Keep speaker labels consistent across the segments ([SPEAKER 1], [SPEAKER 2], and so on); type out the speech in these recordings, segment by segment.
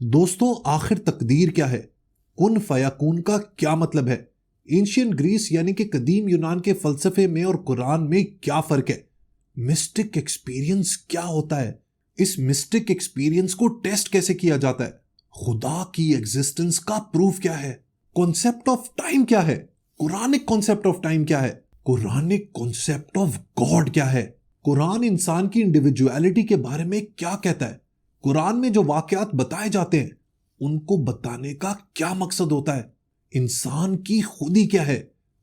[SPEAKER 1] दोस्तों, आखिर तकदीर क्या है? कुन फयाकून का क्या मतलब है? एंशियंट ग्रीस यानी कि कदीम यूनान के फलसफे में और कुरान में क्या फर्क है? मिस्टिक एक्सपीरियंस क्या होता है? इस मिस्टिक एक्सपीरियंस को टेस्ट कैसे किया जाता है? खुदा की एग्जिस्टेंस का प्रूफ क्या है? कॉन्सेप्ट ऑफ टाइम क्या है? कुरानिक कॉन्सेप्ट ऑफ टाइम क्या है? कुरानिक कॉन्सेप्ट ऑफ गॉड क्या है? कुरान इंसान की इंडिविजुअलिटी के बारे में क्या कहता है? कुरान में जो वाकयात बताए जाते हैं उनको बताने का क्या मकसद होता है? इंसान की खुदी क्या है?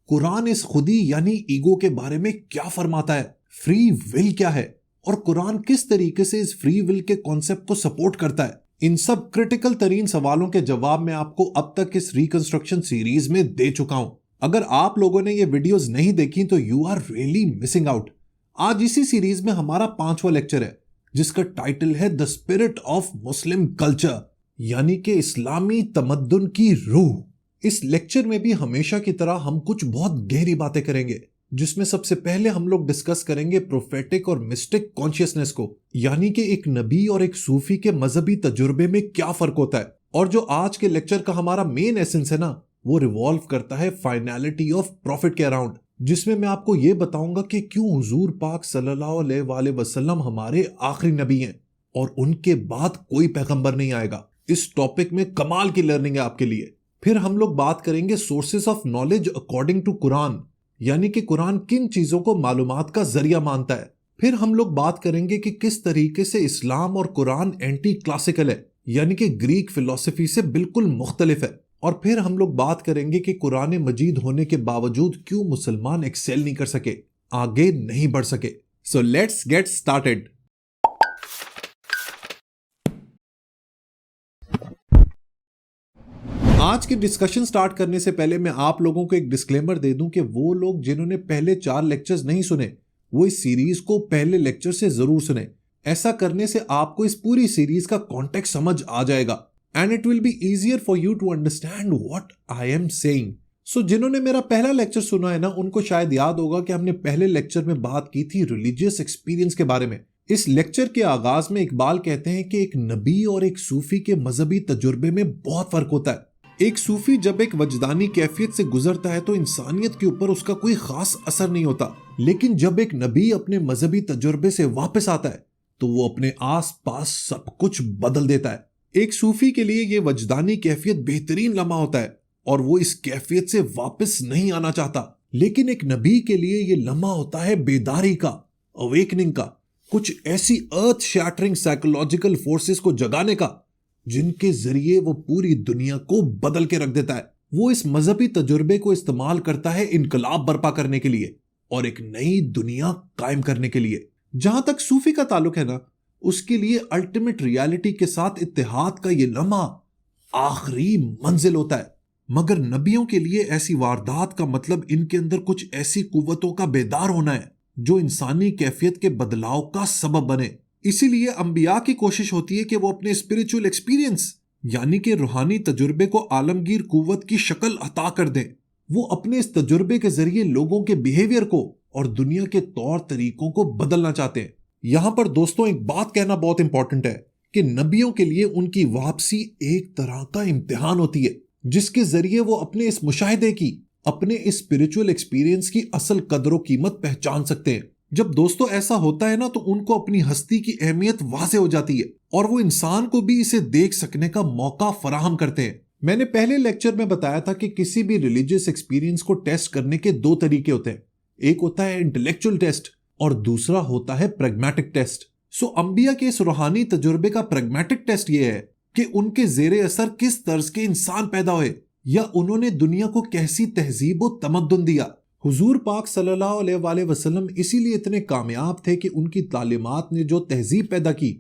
[SPEAKER 1] कुरान इस खुदी यानी ईगो के बारे में क्या फरमाता है? फ्री विल क्या है और कुरान किस तरीके से इस फ्री विल के कॉन्सेप्ट को सपोर्ट करता है? इन सब क्रिटिकल तरीन सवालों के जवाब मैं आपको अब तक इस रिकंस्ट्रक्शन सीरीज में दे चुका हूं। अगर आप लोगों ने ये वीडियोस नहीं देखी तो you are really missing out. आज इसी सीरीज में हमारा 5वां लेक्चर है जिसका टाइटल है the spirit of Muslim culture, यानी कि इस्लामी तमद्दुन की रूह। इस लेक्चर में भी हमेशा की तरह हम कुछ बहुत गहरी बातें करेंगे, जिसमें सबसे पहले हम लोग डिस्कस करेंगे प्रोफेटिक और मिस्टिक कॉन्शियसनेस को, यानी कि एक नबी और एक सूफी के मजहबी तजुर्बे में क्या फर्क होता है। और जो आज के लेक्चर का हमारा मेन एसेंस है ना, वो रिवॉल्व करता है फाइनलिटी ऑफ प्रॉफिट के अराउंड, जिसमें मैं आपको ये बताऊंगा कि क्यों हुजूर पाक सल्लल्लाहु अलैहि वसल्लम हमारे आखिरी नबी हैं और उनके बाद कोई पैगंबर नहीं आएगा। इस टॉपिक में कमाल की लर्निंग है आपके लिए। फिर हम लोग बात करेंगे sources of knowledge according to Quran, यानी कि कुरान किन चीजों को मालूमात का जरिया मानता है। फिर हम लोग बात करेंगे कि किस तरीके से इस्लाम और कुरान एंटी क्लासिकल है, यानी कि ग्रीक फिलॉसफी से बिल्कुल मुख्तलिफ है। और फिर हम लोग बात करेंगे कि कुरान मजीद होने के बावजूद क्यों मुसलमान एक्सेल नहीं कर सके, आगे नहीं बढ़ सके। So let's get started. आज की डिस्कशन स्टार्ट करने से पहले मैं आप लोगों को एक डिस्क्लेमर दे दूं कि वो लोग जिन्होंने पहले 4 लेक्चर्स नहीं सुने वो इस सीरीज को पहले लेक्चर से जरूर सुने। ऐसा करने से आपको इस पूरी सीरीज का कॉन्टेक्स्ट समझ आ जाएगा and it will be easier for you to understand what I am saying. So जिन्होंने मेरा पहला लेक्चर सुना है ना, उनको शायद याद होगा कि हमने पहले लेक्चर में बात की थी रिलीजियस एक्सपीरियंस के बारे में। इस लेक्चर के आगाज में इकबाल कहते हैं कि एक नबी और एक सूफी के मजहबी तजुर्बे में बहुत फर्क होता है। एक सूफी जब एक वजदानी कैफियत से गुजरता है तो इंसानियत के ऊपर उसका कोई खास असर नहीं होता, लेकिन जब एक नबी अपने मजहबी तजुर्बे से वापस आता है तो वो अपने आस पास सब कुछ बदल देता है। एक सूफी के लिए ये वजदानी कैफियत बेहतरीन लम्हा होता है और वो इस कैफियत से वापस नहीं आना चाहता, लेकिन एक नबी के लिए ये लम्हा होता है बेदारी का, अवेकनिंग का, कुछ ऐसी अर्थ शैटरिंग साइकोलॉजिकल फोर्सेस को जगाने का जिनके जरिए वो पूरी दुनिया को बदल के रख देता है। वो इस मजहबी तजुर्बे को इस्तेमाल करता है इनकलाब बर्पा करने के लिए और एक नई दुनिया कायम करने के लिए। जहां तक सूफी का ताल्लुक है ना, उसके लिए अल्टीमेट रियलिटी के साथ इत्तेहाद का ये लम्हा आखिरी मंजिल होता है। मगर नबियों के लिए ऐसी वारदात का मतलब इनके अंदर कुछ ऐसी कुव्वतों का बेदार होना है जो इंसानी कैफियत के बदलाव का सबब बने। इसीलिए अंबिया की कोशिश होती है कि वो अपने स्पिरिचुअल एक्सपीरियंस यानी कि रूहानी तजुर्बे को आलमगीर कुव्वत की शक्ल अता कर दें। वो अपने इस तजुर्बे के जरिए लोगों के बिहेवियर को और दुनिया के तौर तरीकों को बदलना चाहते हैं। यहां पर दोस्तों एक बात कहना बहुत इंपॉर्टेंट है कि नबियों के लिए उनकी वापसी एक तरह का इम्तिहान होती है, जिसके जरिए वो अपने इस मुशाहिदे की, अपने इस स्पिरिचुअल एक्सपीरियंस की असल कदर व कीमत पहचान सकते हैं। जब दोस्तों ऐसा होता है ना, तो उनको अपनी हस्ती की अहमियत वाज़े हो जाती है और वो इंसान को भी इसे देख सकने का मौका फराहम करते हैं। मैंने पहले लेक्चर में बताया था कि किसी भी रिलीजियस एक्सपीरियंस को टेस्ट करने के 2 तरीके होते हैं। एक होता है इंटेलेक्चुअल टेस्ट और दूसरा होता है प्रैग्मेटिक टेस्ट। सो अंबिया के इस रूहानी तजुर्बे का प्रैग्मेटिक टेस्ट ये है कि उनके जेरे असर किस तर्ज के इंसान पैदा हुए या उन्होंने दुनिया को कैसी तहजीब व तमद्दुन दिया। हुजूर पाक सल्लल्लाहु अलैहि वसल्लम इसीलिए इतने कामयाब थे कि उनकी तालीमात ने जो तहजीब पैदा की,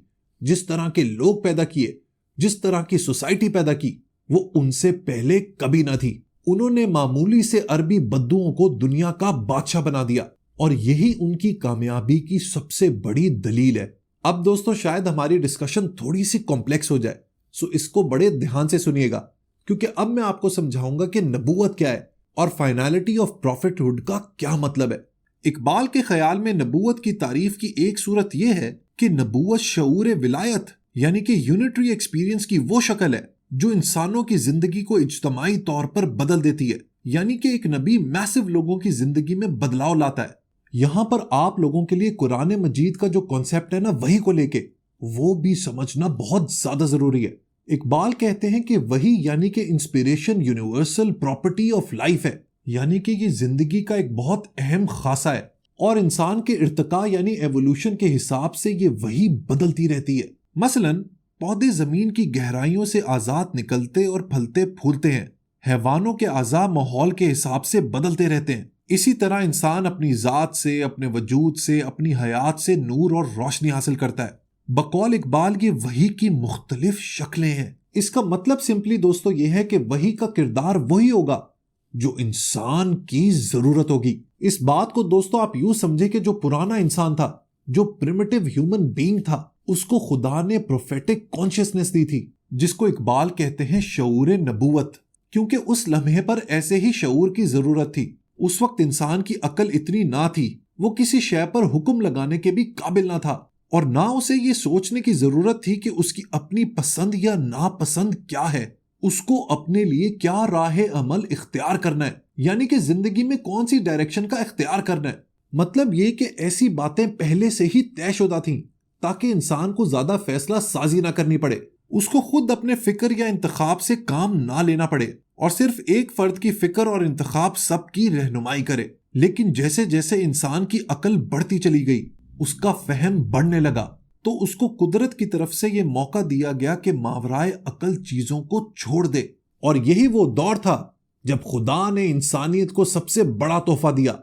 [SPEAKER 1] जिस तरह के लोग पैदा किए, जिस तरह की सोसाइटी पैदा की, वो उनसे पहले कभी ना थी। उन्होंने मामूली से अरबी बद्दुओं को दुनिया का बादशाह बना दिया और यही उनकी कामयाबी की सबसे बड़ी दलील है। अब दोस्तों शायद हमारी डिस्कशन थोड़ी सी कॉम्प्लेक्स हो जाए, सो इसको बड़े ध्यान से सुनिएगा, क्योंकि अब मैं आपको समझाऊंगा कि नबूवत क्या है और फाइनलिटी ऑफ प्रॉफिटहुड का क्या मतलब है। इकबाल के ख्याल में नबूवत की तारीफ की एक सूरत यह है कि नबूवत शऊर विलायत यानी कि यूनिटरी एक्सपीरियंस की वो शक्ल है जो इंसानों की जिंदगी को इज्तमाई तौर पर बदल देती है। यानी कि एक नबी मैसिव लोगों की जिंदगी में बदलाव लाता है। यहां पर आप लोगों के लिए कुरान मजीद का जो कॉन्सेप्ट है ना, वही को लेके वो भी समझना बहुत ज्यादा जरूरी है। इकबाल कहते हैं कि वही यानी कि inspiration universal property of life है, यानी कि ये जिंदगी का एक बहुत अहम खासा है और इंसान के इर्तिका यानी एवोल्यूशन के हिसाब से ये वही बदलती रहती है। मसलन पौधे जमीन की गहराइयों से आजाद निकलते और फलते फूलते हैं। हैवानों के आज़ा माहौल के हिसाब से बदलते रहते हैं। इसी तरह इंसान अपनी जात से, अपने वजूद से, अपनी हयात से नूर और रोशनी हासिल करता है। बकौल इकबाल ये वही की मुख्तलिफ शक्लें हैं। इसका मतलब सिंपली दोस्तों ये है कि वही का किरदार वही होगा जो इंसान की जरूरत होगी। इस बात को दोस्तों आप यूं समझे कि जो पुराना इंसान था, जो प्रिमिटिव ह्यूमन बीइंग था, उसको खुदा ने प्रोफेटिक कॉन्शियसनेस दी थी, जिसको इकबाल कहते हैं शऊर नबूवत, क्योंकि उस लम्हे पर ऐसे ही शऊर की जरूरत थी। उस वक्त इंसान की अकल इतनी ना थी, वो किसी शय पर हुक्म लगाने के भी काबिल ना था और ना उसे ये सोचने की जरूरत थी कि उसकी अपनी पसंद या नापसंद क्या है, उसको अपने लिए क्या राह अमल इख्तियार करना है, यानी कि जिंदगी में कौन सी डायरेक्शन का इख्तियार करना है। मतलब ये कि ऐसी बातें पहले से ही तयशुदा थीं ताकि इंसान को ज्यादा फैसला साजी ना करनी पड़े, उसको खुद अपने फिक्र या इंतखाब से काम ना लेना पड़े और सिर्फ एक फर्द की फिक्र और इंतखाब सबकी रहनुमाई करे। लेकिन जैसे जैसे इंसान की अकल बढ़ती चली गई, उसका फहम बढ़ने लगा, तो उसको कुदरत की तरफ से यह मौका दिया गया कि मावराए अकल चीजों को छोड़ दे। और यही वो दौर था जब खुदा ने इंसानियत को सबसे बड़ा तोहफा दिया,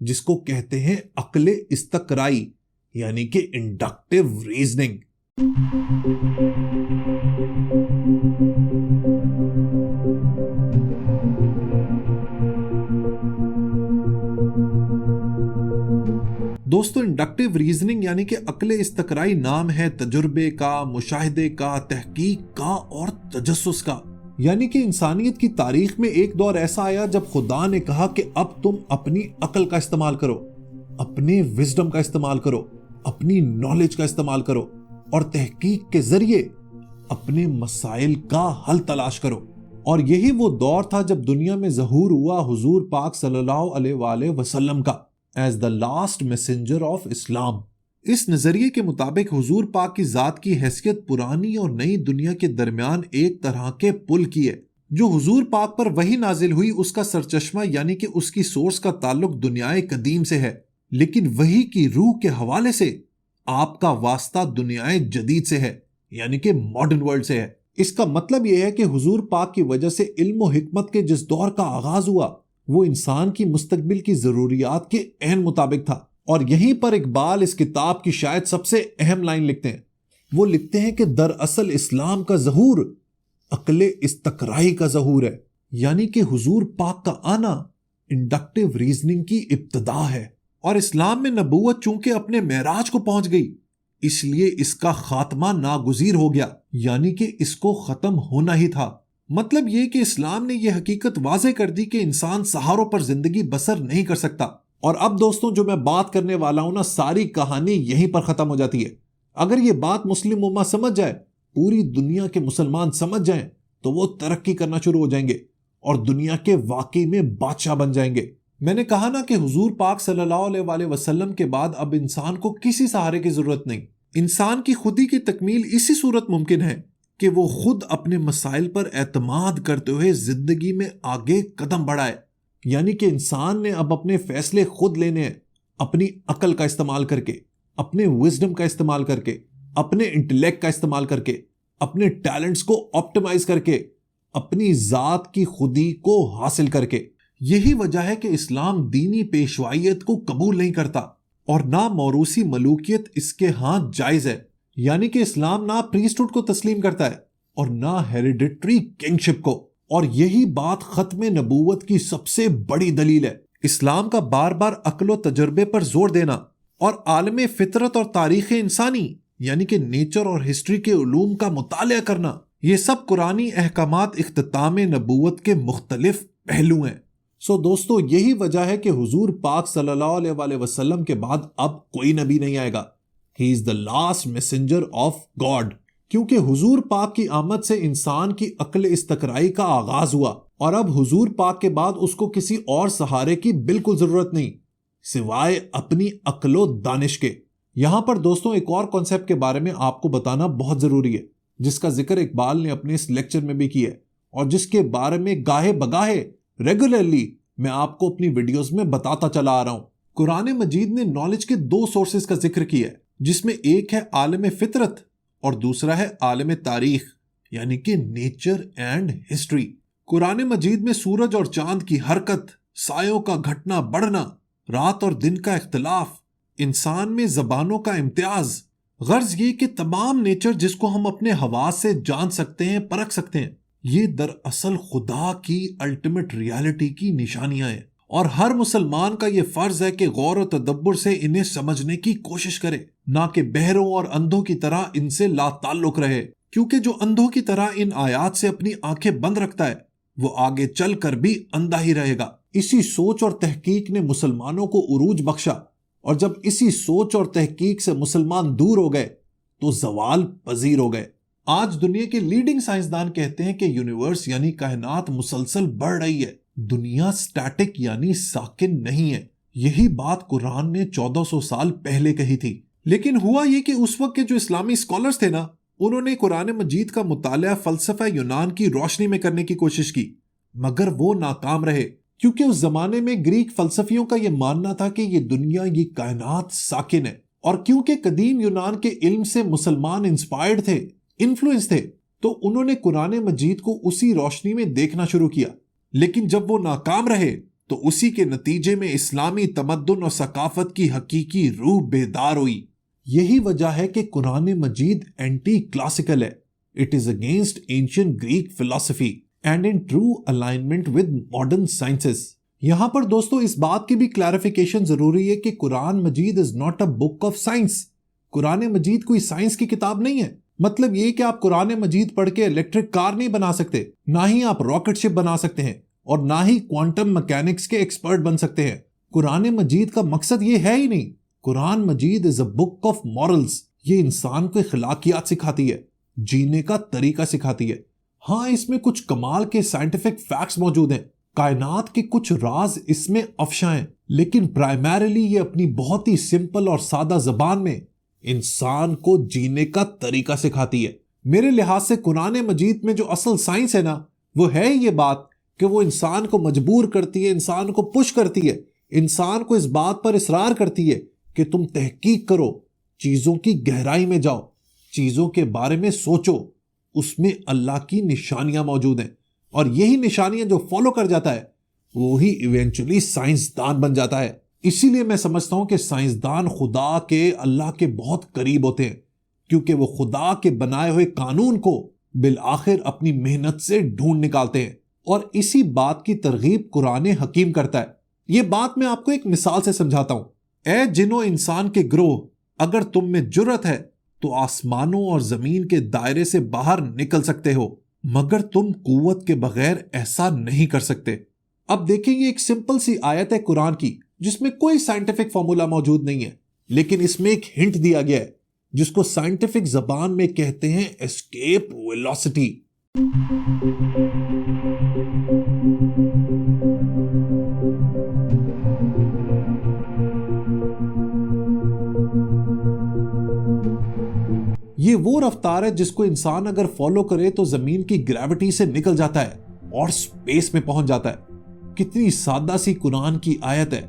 [SPEAKER 1] जिसको कहते हैं अक्ले इस्तकराई, यानी कि इंडक्टिव रीजनिंग। दोस्तों इंडक्टिव रीजनिंग यानी कि अक्ले इस्तकराई नाम है तजुर्बे का, मुशाहिदे का, तहकीक का और तजस्सुस का। यानी कि इंसानियत की तारीख में एक दौर ऐसा आया जब खुदा ने कहा कि अब तुम अपनी अकल का इस्तेमाल करो, अपने विजडम का इस्तेमाल करो, अपनी नॉलेज का इस्तेमाल करो और तहकीक के जरिए अपने मसाइल का हल तलाश करो। और यही वो दौर था जब दुनिया में ज़हूर हुआ हुजूर पाक सल्लल्लाहु अलैहि वसल्लम का as the last messenger of Islam. इस नजरिए के मुताबिक हुजूर पाक की जात की हैसियत पुरानी और नई दुनिया के दरमियान एक तरह के पुल की है। जो हुजूर पाक पर वही नाजिल हुई उसका सरचश्मा यानी कि उसकी सोर्स का ताल्लुक दुनियाए कदीम से है, लेकिन वही की रूह के हवाले से आपका वास्ता दुनियाए जदीद से है, यानी कि मॉडर्न वर्ल्ड से है। इसका मतलब यह है कि हुजूर पाक की वजह से इल्म और हिकमत के जिस दौर का आगाज हुआ वो इंसान की मुस्तकबिल की जरूरियात के एन मुताबिक था। और यहीं पर इकबाल इस किताब की शायद सबसे अहम लाइन लिखते हैं। वो लिखते हैं कि दरअसल इस्लाम का ज़हूर अक्ले इस्तकराई का ज़हूर है, यानी कि हुजूर पाक का आना इंडक्टिव रीजनिंग की इब्तिदा है। और इस्लाम में नबूवत चूंकि अपने मेराज को पहुंच गई, इसलिए इसका खात्मा नागुजीर हो गया, यानी कि इसको खत्म होना ही था। मतलब यह कि इस्लाम ने यह हकीकत वाज़े कर दी कि इंसान सहारों पर जिंदगी बसर नहीं कर सकता। और अब दोस्तों जो मैं बात करने वाला हूं ना, सारी कहानी यहीं पर खत्म हो जाती है। अगर ये बात मुस्लिम उम्मा समझ जाए, पूरी दुनिया के मुसलमान समझ जाएं, तो वो तरक्की करना शुरू हो जाएंगे और दुनिया के वाकई में बादशाह बन जाएंगे। मैंने कहा ना कि हुजूर पाक सल्लल्लाहु अलैहि वसल्लम के बाद अब इंसान को किसी सहारे की जरूरत नहीं। इंसान की खुदी की तकमील इसी सूरत मुमकिन है कि वो खुद अपने मसाइल पर एतमाद करते हुए जिंदगी में आगे कदम बढ़ाए। यानी कि इंसान ने अब अपने फैसले खुद लेने हैं, अपनी अकल का इस्तेमाल करके, अपने विजडम का इस्तेमाल करके, अपने इंटेलेक्ट का इस्तेमाल करके, अपने टैलेंट्स को ऑप्टिमाइज करके, अपनी जात की खुदी को हासिल करके। यही वजह है कि इस्लाम दीनी पेशवाइयत को कबूल नहीं करता और ना मौरूसी मलूकियत इसके हाथ जायज है। यानी कि इस्लाम ना प्रीस्टहुड को तस्लीम करता है और ना हेरिडिटरी किंगशिप को। और यही बात खत्म नबूवत की सबसे बड़ी दलील है। इस्लाम का बार बार अक्ल व तजर्बे पर जोर देना और आलम फितरत और तारीख इंसानी यानी कि नेचर और हिस्ट्री के उलूम का मुतालिया करना, ये सब कुरानी अहकामात इख्तिताम नबूवत के मुख्तलिफ पहलू हैं। सो दोस्तों यही वजह है कि हुजूर पाक सल्लल्लाहु अलैहि वसल्लम के बाद अब कोई नबी नहीं आएगा। He is the last messenger of God, क्योंकि हुजूर पाक की आमद से इंसान की अक्ल इस्तकराई का आगाज हुआ और अब हुजूर पाक के बाद उसको किसी और सहारे की बिल्कुल जरूरत नहीं सिवाय अपनी अक्लो दानिश के। यहां पर दोस्तों एक और कॉन्सेप्ट के बारे में आपको बताना बहुत जरूरी है, जिसका जिक्र इकबाल ने अपने इस लेक्चर में भी किया है और जिसके बारे में गाहे बगाहे रेगुलरली मैं आपको अपनी वीडियोस में बताता चला आ रहा हूं। कुरान मजीद ने नॉलेज के दो सोर्सेज का जिक्र किया है, जिसमें एक है आलम फितरत और दूसरा है आलम तारीख यानी कि नेचर एंड हिस्ट्री। कुरान मजीद में सूरज और चांद की हरकत, सायों का घटना बढ़ना, रात और दिन का इख्तिलाफ, इंसान में जबानों का इम्तियाज, गर्ज ये कि तमाम नेचर जिसको हम अपने हवास से जान सकते हैं, परख सकते हैं, ये दरअसल खुदा की अल्टीमेट रियलिटी की निशानियां हैं और हर मुसलमान का ये फर्ज है कि गौर और तदब्बुर से इन्हें समझने की कोशिश करे, ना कि बहरों और अंधों की तरह इनसे लाताल्लुक रहे। क्योंकि जो अंधों की तरह इन आयात से अपनी आंखें बंद रखता है वो आगे चलकर भी अंधा ही रहेगा। इसी सोच और तहकीक ने मुसलमानों को उरूज बख्शा और जब इसी सोच और तहकीक से मुसलमान दूर हो गए तो जवाल पजीर हो गए। आज दुनिया के लीडिंग साइंसदान कहते हैं कि यूनिवर्स यानी कायनात मुसलसल बढ़ रही है, दुनिया स्टैटिक यानी साकिन नहीं है। यही बात कुरान ने 1400 साल पहले कही थी। लेकिन हुआ ये कि उस वक्त के जो इस्लामी स्कॉलर्स थे ना, उन्होंने कुरान मजीद का मुताला फलसफा यूनान की रोशनी में करने की कोशिश की, मगर वो नाकाम रहे क्योंकि उस जमाने में ग्रीक फलसफियों का यह मानना था कि ये दुनिया, ये कायनात साकिन है। और क्योंकि कदीम यूनान के इल्म से मुसलमान इंस्पायर्ड थे, इन्फ्लुएंस थे, तो उन्होंने कुरान मजीद को उसी रोशनी में देखना शुरू किया। लेकिन जब वो नाकाम रहे तो उसी के नतीजे में इस्लामी तमद्दुन और सकाफत की हकीकी रूह बेदार हुई। यही वजह है कि कुरान मजीद एंटी क्लासिकल है। It is against ancient Greek philosophy and in true alignment with modern sciences. यहां पर दोस्तों इस बात की भी क्लैरिफिकेशन जरूरी है कि Quran Majeed is not a book of science. Quran Majeed कोई साइंस की किताब नहीं है। मतलब ये कि आप कुरान मजीद पढ़ के इलेक्ट्रिक कार नहीं बना सकते, ना ही आप रॉकेट शिप बना सकते हैं और ना ही क्वांटम मैकेनिक्स के एक्सपर्ट बन सकते हैं। कुरान मजीद का मकसद ये है ही नहीं। Quran Majeed is a book of morals. ये इंसान को अखलाकियात सिखाती है, जीने का तरीका सिखाती है। हाँ, इसमें कुछ कमाल के साइंटिफिक फैक्ट्स मौजूद हैं, कायनात के कुछ राज इसमें अफशा हैं, लेकिन प्राइमरीली ये अपनी बहुत ही सिंपल और सादा जबान में इंसान को जीने का तरीका सिखाती है। मेरे लिहाज से कुरान मजीद में जो असल साइंस है ना, वो है ये बात कि वो इंसान को मजबूर करती है, इंसान को पुश करती है, इंसान को इस बात पर इसरार करती है कि तुम तहकीक करो, चीजों की गहराई में जाओ, चीजों के बारे में सोचो, उसमें अल्लाह की निशानियां मौजूद हैं और यही निशानियां जो फॉलो कर जाता है वो ही इवेंचुअली साइंसदान बन जाता है। इसीलिए मैं समझता हूं कि साइंसदान खुदा के, अल्लाह के बहुत करीब होते हैं, क्योंकि वो खुदा के बनाए हुए कानून को बिल आखिर अपनी मेहनत से ढूंढ निकालते हैं और इसी बात की तरगीब कुरान हकीम करता है। ये बात मैं आपको एक मिसाल से समझाता हूं। ए जिन्नो इंसान के ग्रोह, अगर तुम में जुर्रत है तो आसमानों और जमीन के दायरे से बाहर निकल सकते हो, मगर तुम कुव्वत के बगैर ऐसा नहीं कर सकते। अब देखेंगे, एक सिंपल सी आयत है कुरान की जिसमें कोई साइंटिफिक फॉर्मूला मौजूद नहीं है, लेकिन इसमें एक हिंट दिया गया है जिसको साइंटिफिक जबान में कहते हैं एस्केप वेलोसिटी। ये वो रफ्तार है जिसको इंसान अगर फॉलो करे तो जमीन की ग्रेविटी से निकल जाता है और स्पेस में पहुंच जाता है। कितनी सादा सी कुरान की आयत है,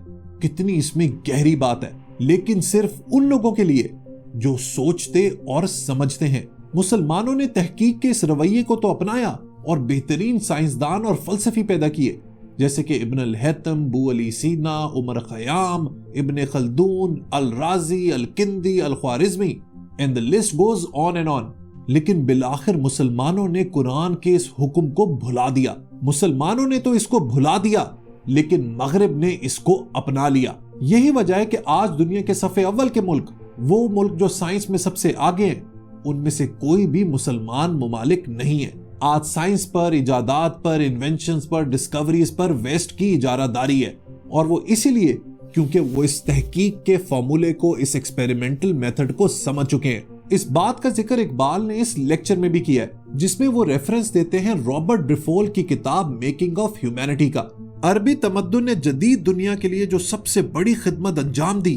[SPEAKER 1] कितनी इसमें गहरी बात है, लेकिन सिर्फ उन लोगों के लिए जो सोचते और समझते हैं। मुसलमानों ने तहकीक के इस रवैये को तो अपनाया और बेहतरीन साइंसदान और फलसफी पैदा किए, जैसे कि इब्न अल हैतम, बू अली सीना, उमर खयाम, इब्न Khaldun, Al Razi, Al Kindi, Al Khwarizmi and the list goes on and on. लेकिन बिलाखिर मुसलमानों ने कुरान के इस हुक्म को भुला दिया। मुसलमानों ने तो इसको भुला दिया, लेकिन मगरिब ने इसको अपना लिया। यही वजह है कि आज दुनिया के सफ़े अव्वल के मुल्क, वो मुल्क जो साइंस में सबसे आगे हैं, उनमें से कोई भी मुसलमान ममालिक नहीं है। आज साइंस पर, इजादात पर, इन्वेंशंस पर, डिस्कवरीज पर वेस्ट की इजारादारी है, और वो इसीलिए क्योंकि वो इस तहकीक के फॉर्मूले को, इस एक्सपेरिमेंटल मेथड को समझ चुके हैं। इस बात का जिक्र इकबाल ने इस लेक्चर में भी किया है, जिसमें वो रेफरेंस देते हैं रॉबर्ट ब्रिफोल की किताब मेकिंग ऑफ ह्यूमैनिटी का। अरबी तमद्दुन ने जदीद दुनिया के लिए जो सबसे बड़ी खिदमत अंजाम दी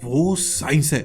[SPEAKER 1] वो साइंस है।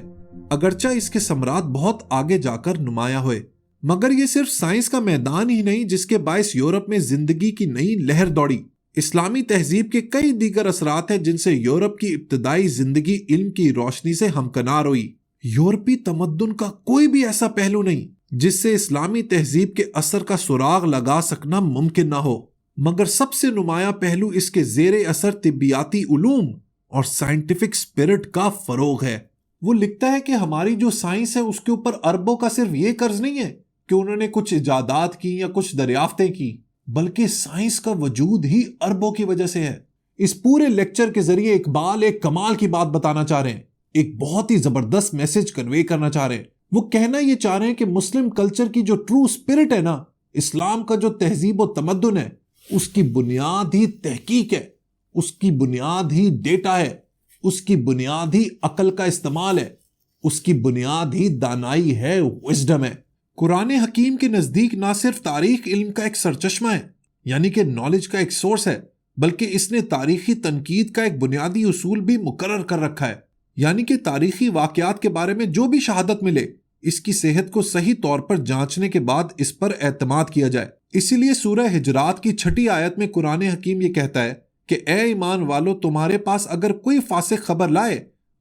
[SPEAKER 1] अगरचा इसके सम्राट बहुत आगे जाकर नुमाया हुए, मगर ये सिर्फ साइंस का मैदान ही नहीं जिसके बायस यूरोप में जिंदगी की नई लहर दौड़ी। इस्लामी तहजीब के कई दीगर असरात हैं जिनसे यूरोप की इब्तदाई जिंदगी इल्म की रोशनी से हमकनार हुई। यूरोपी तमद्दुन का कोई भी ऐसा पहलू नहीं जिससे इस्लामी तहजीब के असर का सुराग लगा सकना मुमकिन ना हो, मगर सबसे नुमाया पहलू इसके जेरे असर तिब्बियाती उलूम और साइंटिफिक स्पिरिट का फरोग है। वो लिखता है कि हमारी जो साइंस है उसके ऊपर अरबों का सिर्फ ये कर्ज नहीं है कि उन्होंने कुछ इजादात की या कुछ दरियाफ्तें की, बल्कि साइंस का वजूद ही अरबों की वजह से है। इस पूरे लेक्चर के जरिए इकबाल एक कमाल की बात बताना चाह रहे हैं, एक बहुत ही जबरदस्त मैसेज कन्वे करना चाह रहे हैं। वो कहना ये चाह रहे हैं कि मुस्लिम कल्चर की जो ट्रू स्पिरिट है ना, इस्लाम का जो तहजीब और तमद्दुन है, उसकी बुनियाद ही तहकीक है, उसकी बुनियाद ही डेटा है, उसकी बुनियाद ही अकल का इस्तेमाल है, उसकी बुनियाद ही दानाई है, विजडम है। कुरान हकीम के नजदीक ना सिर्फ तारीख इल्म का एक सरचश्मा है, यानी कि नॉलेज का एक सोर्स है, बल्कि इसने तारीखी तनकीद का एक बुनियादी उसूल भी मुकर्रर कर रखा है, यानी कि तारीखी वाकयात के बारे में जो भी शहादत मिले, इसकी सेहत को सही तौर पर जांचने के बाद इस पर एतमाद किया जाए। इसीलिए सूरह हिजरात की 6ठी आयत में कुरान हकीम ये कहता है कि ए ईमान वालों, तुम्हारे पास अगर कोई फासिक खबर लाए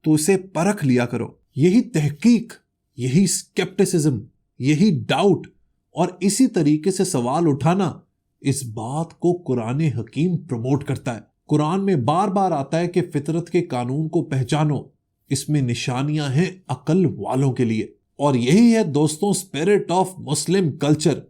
[SPEAKER 1] तो उसे परख लिया करो। यही तहकीक, यही स्केप्टिसिज्म, यही डाउट और इसी तरीके से सवाल उठाना, इस बात को कुरान हकीम प्रमोट करता है। कुरान में बार बार आता है कि फितरत के कानून को पहचानो, इसमें निशानियां हैं अकल वालों के लिए। और यही है दोस्तों स्पिरिट ऑफ मुस्लिम कल्चर।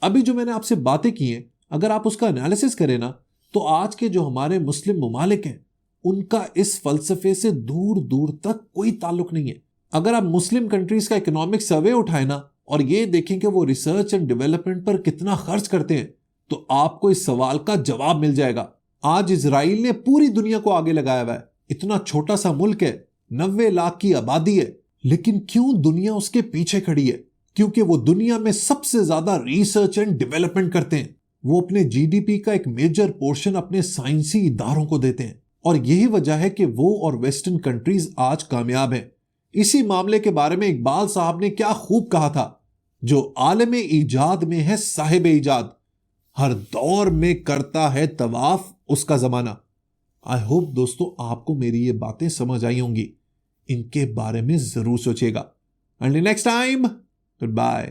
[SPEAKER 1] अभी जो मैंने आपसे बातें की हैं, अगर आप उसका एनालिसिस करें ना, तो आज के जो हमारे मुस्लिम ममालिक हैं उनका इस फलसफे से दूर दूर तक कोई ताल्लुक नहीं है। अगर आप मुस्लिम कंट्रीज का इकोनॉमिक सर्वे उठाए ना और ये देखें कि वो रिसर्च एंड डेवलपमेंट पर कितना खर्च करते हैं, तो आपको इस सवाल का जवाब मिल जाएगा। आज इजराइल ने पूरी दुनिया को आगे लगाया हुआ है। इतना छोटा सा मुल्क है, 90 लाख की आबादी है, लेकिन क्यों दुनिया उसके पीछे खड़ी है? क्योंकि वो दुनिया में सबसे ज्यादा रिसर्च एंड डेवलपमेंट करते हैं। वो अपने जीडीपी का एक मेजर पोर्शन अपने साइंसी इदारों को देते हैं, और यही वजह है कि वो और वेस्टर्न कंट्रीज आज कामयाब हैं। इसी मामले के बारे में इकबाल साहब ने क्या खूब कहा था, जो आलम ईजाद में है साहिब ईजाद, हर दौर में करता है तवाफ उसका जमाना। आई होप दोस्तों आपको मेरी ये बातें समझ आई होंगी। इनके बारे में जरूर सोचिएगा। Until next time, goodbye.